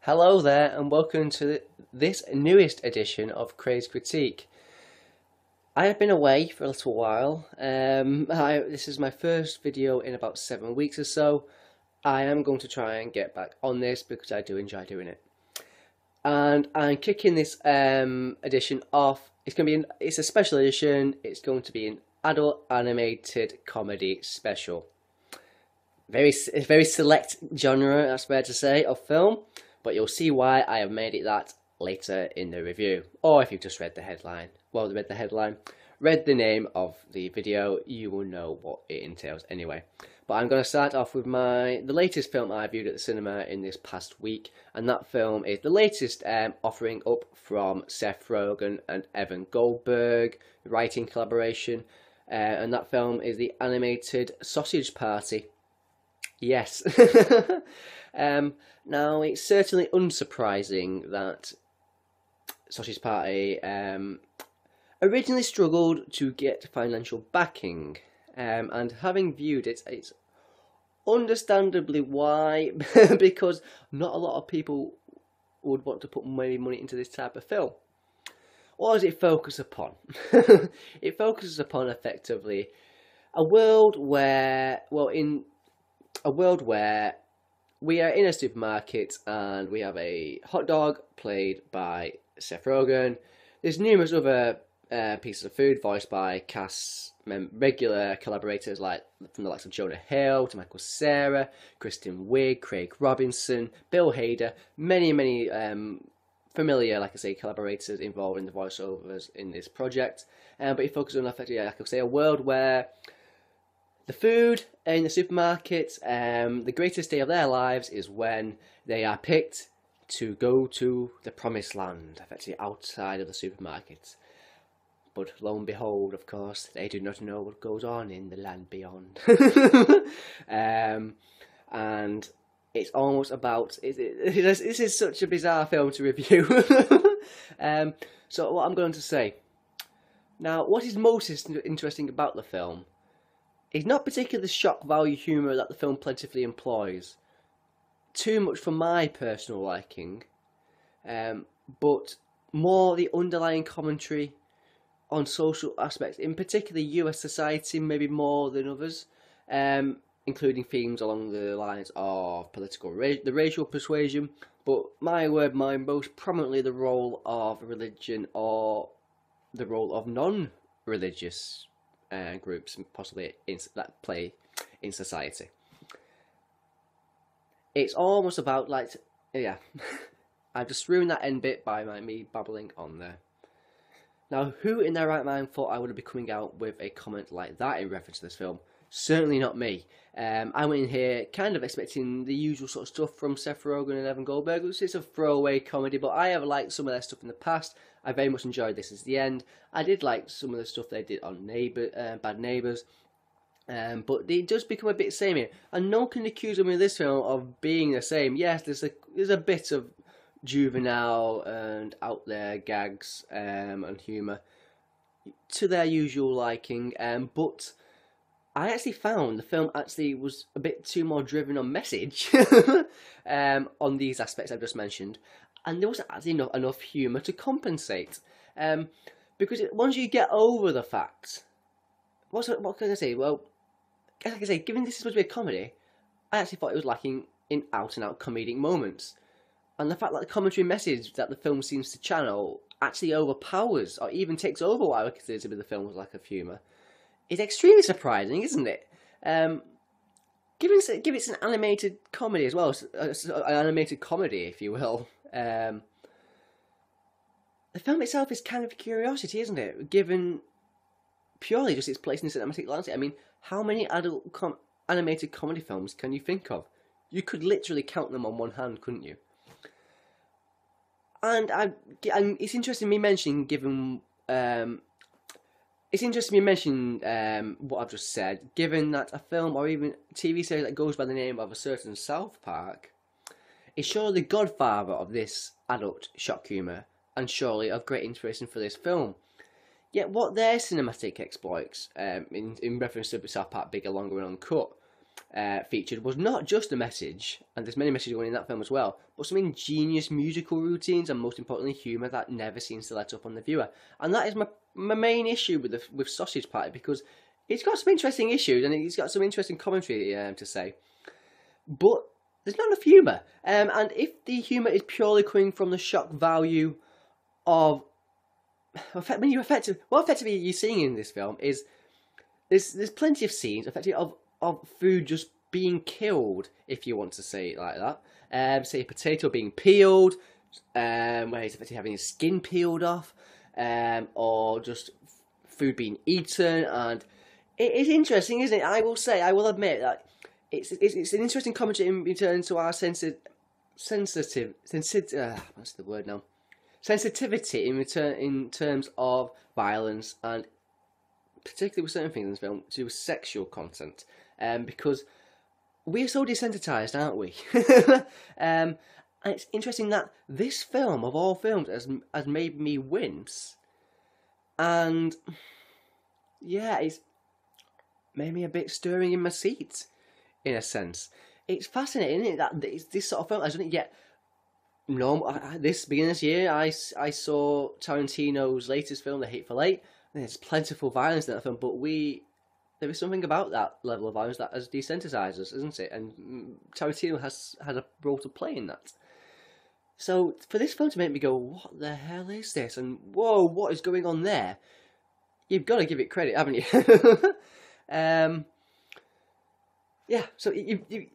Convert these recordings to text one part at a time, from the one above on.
Hello there, and welcome to this newest edition of Craze Critique. I have been away for a little while. This is my first video in about 7 weeks or so. I am going to try and get back on this because I do enjoy doing it. And I'm kicking this edition off. It's a special edition. It's going to be an adult animated comedy special. Very select genre, that's fair to say, of film. But you'll see why I have made it that later in the review. Or if you've just read the headline. Well, read the name of the video, you will know what it entails anyway. But I'm going to start off with the latest film I viewed at the cinema in this past week. And that film is the latest offering up from Seth Rogen and Evan Goldberg, writing collaboration. And that film is the animated Sausage Party. Yes. Now, it's certainly unsurprising that Sausage Party originally struggled to get financial backing, and having viewed it, it's understandably why, because not a lot of people would want to put money into this type of film. What does it focus upon? It focuses upon effectively a world where, we are in a supermarket and we have a hot dog played by Seth Rogen. There's numerous other pieces of food voiced by regular collaborators from the likes of Jonah Hill to Michael Cera, Kristen Wiig, Craig Robinson, Bill Hader, many familiar, like I say, collaborators involved in the voiceovers in this project. But it focuses on effectively, like I say, a world where the food in the supermarket, the greatest day of their lives is when they are picked to go to the promised land, effectively outside of the supermarket. But lo and behold, of course, they do not know what goes on in the land beyond. And it's almost about... This is such a bizarre film to review. So what I'm going to say... Now, what is most interesting about the film is not particularly the shock value humour that the film plentifully employs. Too much for my personal liking. But more the underlying commentary on social aspects, in particular US society, maybe more than others, including themes along the lines of the racial persuasion, but most prominently the role of religion or the role of non-religious groups possibly that play in society. It's almost about I've just ruined that end bit by me babbling on there. Now, who in their right mind thought I would be coming out with a comment like that in reference to this film? Certainly not me. I went in here kind of expecting the usual sort of stuff from Seth Rogen and Evan Goldberg, which is a throwaway comedy, but I have liked some of their stuff in the past. I very much enjoyed This Is the End. I did like some of the stuff they did on Bad Neighbours, but they just become a bit samey. And no one can accuse them in this film of being the same. Yes, there's a bit of juvenile and out there gags and humour to their usual liking, but I actually found the film actually was a bit too more driven on message on these aspects I've just mentioned, and there wasn't actually enough humour to compensate. Because once you get over the fact, what can I say? Well, like I say, given this is supposed to be a comedy, I actually thought it was lacking in out-and-out comedic moments. And the fact that the commentary message that the film seems to channel actually overpowers, or even takes over what I would consider to be the film's lack of humour, is extremely surprising, isn't it? Given it's an animated comedy as well, an animated comedy, if you will. The film itself is kind of a curiosity, isn't it? Given purely just its place in the cinematic landscape. I mean, how many adult animated comedy films can you think of? You could literally count them on one hand, couldn't you? And it's interesting me mentioning, what I've just said, given that a film or even a TV series that goes by the name of a certain South Park is surely the godfather of this adult shock humour, and surely of great inspiration for this film. Yet what their cinematic exploits, in reference to South Park Bigger, Longer and Uncut, featured was not just a message, and there's many messages going in that film as well, but some ingenious musical routines and most importantly humour that never seems to let up on the viewer. And that is my main issue with Sausage Party, because it's got some interesting issues and it's got some interesting commentary to say, but there's not enough humour. And if the humour is purely coming from the shock value of what effectively you're seeing in this film is there's plenty of scenes effectively of food just being killed, if you want to say it like that. Say a potato being peeled, where he's effectively having his skin peeled off, or just food being eaten, and it is interesting, isn't it? I will admit that it's an interesting commentary in return to our sensitivity in terms of violence, and particularly with certain things in this film, to do with sexual content, because we're so desensitized, aren't we? And it's interesting that this film, of all films, has made me wince, and yeah, it's made me a bit stirring in my seat, in a sense. It's fascinating, isn't it, that this sort of film hasn't yet. No, this beginning of this year, I saw Tarantino's latest film, The Hateful Eight. There's plentiful violence in that film, but there is something about that level of violence that has desensitized us, isn't it? And Tarantino has had a role to play in that. So for this film to make me go, what the hell is this? And whoa, what is going on there? You've got to give it credit, haven't you? Yeah, so like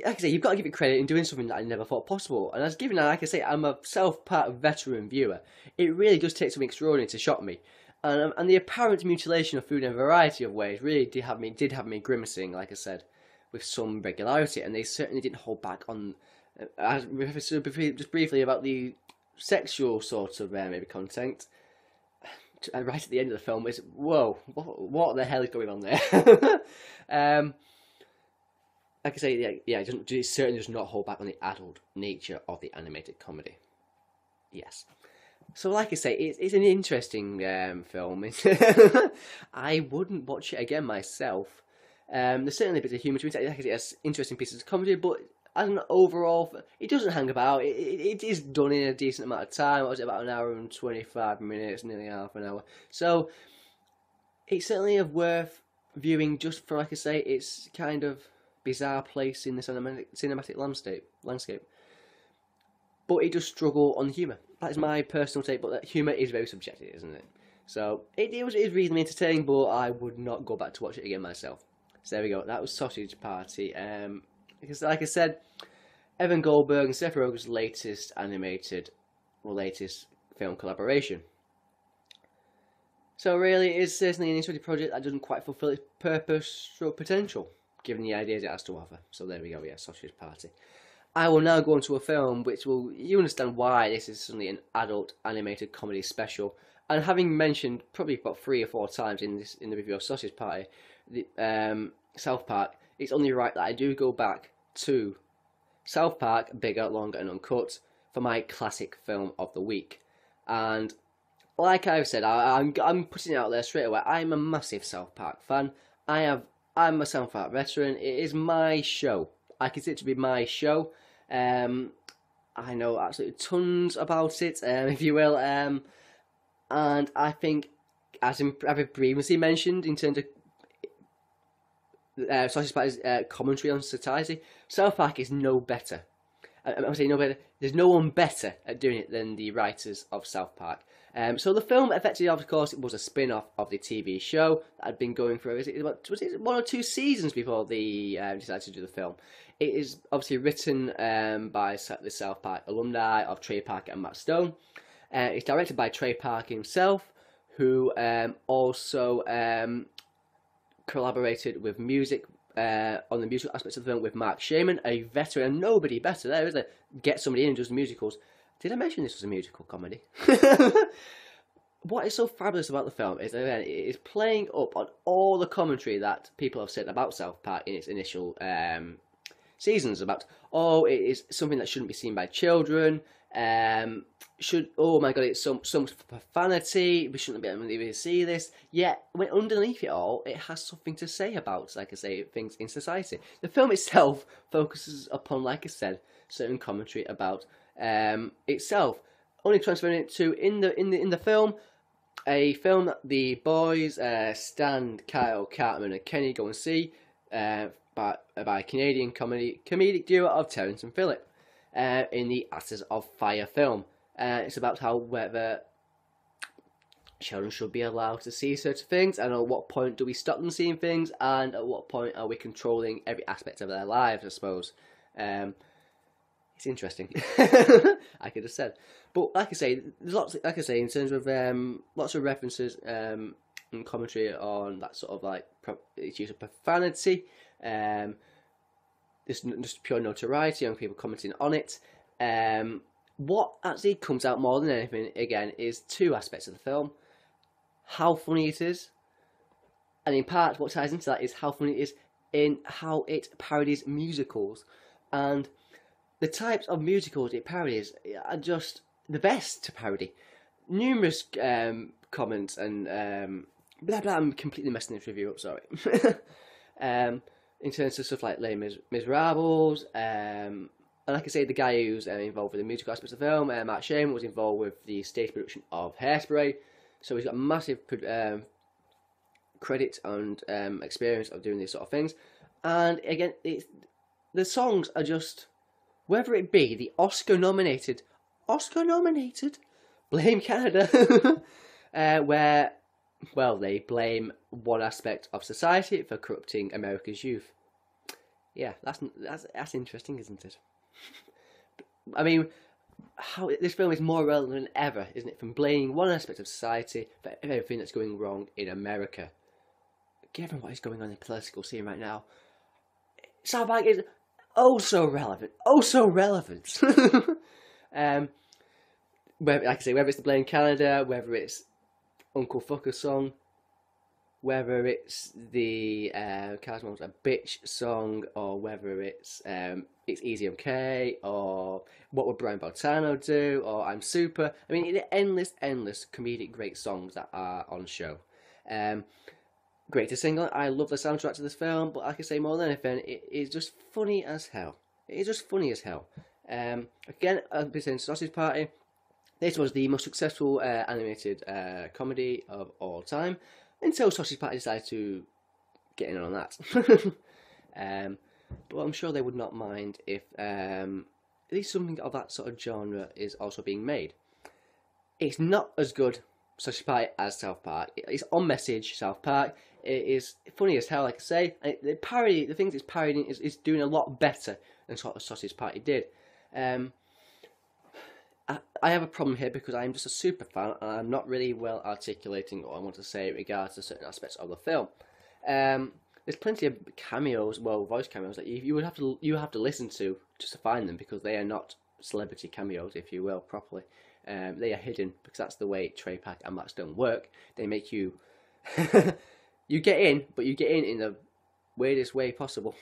I say, you've got to give it credit in doing something that I never thought possible. And as given that, like I say, I'm a South-Park veteran viewer, it really does take something extraordinary to shock me. And the apparent mutilation of food in a variety of ways really did have me grimacing, like I said, with some regularity. And they certainly didn't hold back on, just briefly about the sexual sort of maybe content. Right at the end of the film is, whoa, what the hell is going on there? Like I say, yeah, it certainly does not hold back on the adult nature of the animated comedy. Yes. So, like I say, it's an interesting film. I wouldn't watch it again myself. There's certainly a bit of humour to it. Like I say, it has interesting pieces of comedy, but as an overall, it doesn't hang about. It is done in a decent amount of time. What was it, about an hour and 25 minutes, nearly half an hour. So, it's certainly worth viewing just for, like I say, its kind of bizarre place in the cinematic landscape. But it does struggle on humour. That is my personal take, but that humour is very subjective, isn't it? So it is reasonably entertaining, but I would not go back to watch it again myself. So there we go. That was Sausage Party. Because like I said, Evan Goldberg and Seth Rogen's latest film collaboration. So really, it is certainly an interesting project that doesn't quite fulfil its purpose or potential, given the ideas it has to offer. So there we go, yeah, Sausage Party. I will now go into a film which you understand why this is suddenly an adult animated comedy special. And having mentioned probably about 3 or 4 times in the review of Sausage Party, South Park, it's only right that I do go back to South Park, Bigger, Longer and Uncut, for my classic film of the week. And like I've said, I'm putting it out there straight away. I'm a massive South Park fan. I'm a South Park veteran. It is my show. I consider it to be my show. I know absolutely tons about it, if you will. And I think, as I've previously mentioned, in terms of Sausage Party's commentary on society, South Park is no better. I'm saying no better. There's no one better at doing it than the writers of South Park. So the film, effectively, of course, it was a spin-off of the TV show that had been going for, was it 1 or 2 seasons before they decided to do the film. It is obviously written by the South Park alumni of Trey Parker and Matt Stone. It's directed by Trey Parker himself, who also collaborated with music on the musical aspects of the film with Mark Shaman, a veteran, and nobody better there, is there? Get somebody in and does musicals. Did I mention this was a musical comedy? What is so fabulous about the film is that it is playing up on all the commentary that people have said about South Park in its initial seasons about, oh, it is something that shouldn't be seen by children. Oh my god, it's so much profanity. We shouldn't be able to see this. Yet, when underneath it all, it has something to say about, like I say, things in society. The film itself focuses upon, like I said, certain commentary about itself. Only transferring it to in the film, a film that the boys Stan, Kyle, Cartman, and Kenny go and see by Canadian comedic duo of Terrence and Phillip in the Ashes of Fire film. It's about how whether children should be allowed to see certain things, and at what point do we stop them seeing things, and at what point are we controlling every aspect of their lives, I suppose. It's interesting. I could have said, but like I say, there's lots. Like I say, in terms of lots of references and commentary on that sort of like its use of profanity. Just pure notoriety, young people commenting on it. What actually comes out more than anything, again, is two aspects of the film: how funny it is, and in part, what ties into that is how funny it is in how it parodies musicals. And the types of musicals it parodies are just the best to parody. Numerous comments and blah blah. I'm completely messing this review up. Sorry. In terms of stuff like Les Miserables, and like I say, the guy who's involved with the musical aspects of the film, Matt Shane, was involved with the stage production of Hairspray, so he's got massive credit and experience of doing these sort of things. And again, the songs are just, whether it be the Oscar-nominated Blame Canada, where, well, they blame one aspect of society for corrupting America's youth. Yeah, that's interesting, isn't it? I mean, how this film is more relevant than ever, isn't it? From blaming one aspect of society for everything that's going wrong in America. Given what is going on in the political scene right now, South Park is oh so relevant. Like I say, whether it's the Blame Canada, whether it's Uncle Fucker song, whether it's the Cosmos a Bitch song, or whether it's Easy Okay, or What Would Brian Baltano Do, or I'm Super. I mean, endless comedic great songs that are on show. Great to sing on. I love the soundtrack to this film, but like I say, more than anything, it is just funny as hell. It is just funny as hell. Again, I've been saying Sausage Party. This was the most successful animated comedy of all time, until Sausage Party decided to get in on that. But I'm sure they would not mind if at least something of that sort of genre is also being made. It's not as good, Sausage Party, as South Park. It's on message, South Park. It is funny as hell, like I say. And the things it's parodying is doing a lot better than sort of Sausage Party did. I have a problem here because I'm just a super fan and I'm not really well articulating what I want to say in regards to certain aspects of the film. There's plenty of cameos, well, voice cameos that you have to listen to just to find them, because they are not celebrity cameos, if you will, properly. They are hidden because that's the way Trey Park and Matt Stone work. They make you you get in, but you get in the weirdest way possible.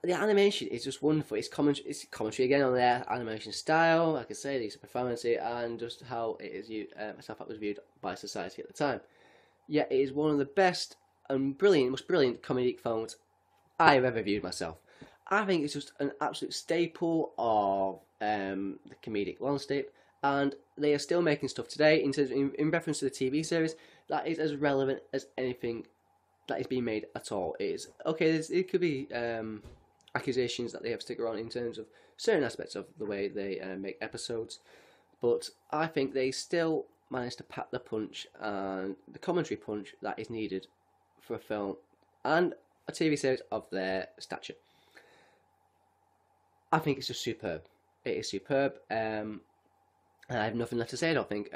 The animation is just wonderful. It's commentary again on their animation style, like I say, the use of profanity, and just how it is South Park was viewed by society at the time. Yet it is one of the best and most brilliant comedic films I have ever viewed myself. I think it's just an absolute staple of the comedic landscape, and they are still making stuff today in reference to the TV series that is as relevant as anything that is being made at all. It is okay. It could be accusations that they have to stick around in terms of certain aspects of the way they make episodes, but I think they still managed to pack the punch and the commentary punch that is needed for a film and a TV series of their stature. I think it's just superb. It is superb. I have nothing left to say, I don't think.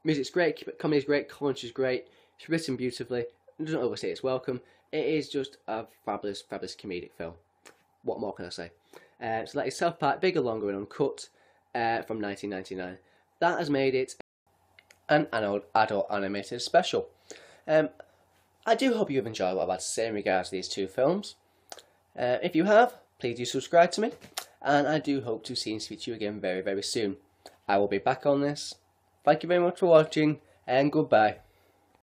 Music's great, comedy's great, commentary's great, it's written beautifully, it doesn't overstay its welcome. It is just a fabulous comedic film. What more can I say? So that is South Park, Bigger, Longer and Uncut from 1999. That has made it an adult animated special. I do hope you've enjoyed what I've had to say in regards to these two films. If you have, please do subscribe to me, and I do hope to see and speak to you again very, very soon. I will be back on this. Thank you very much for watching, and goodbye.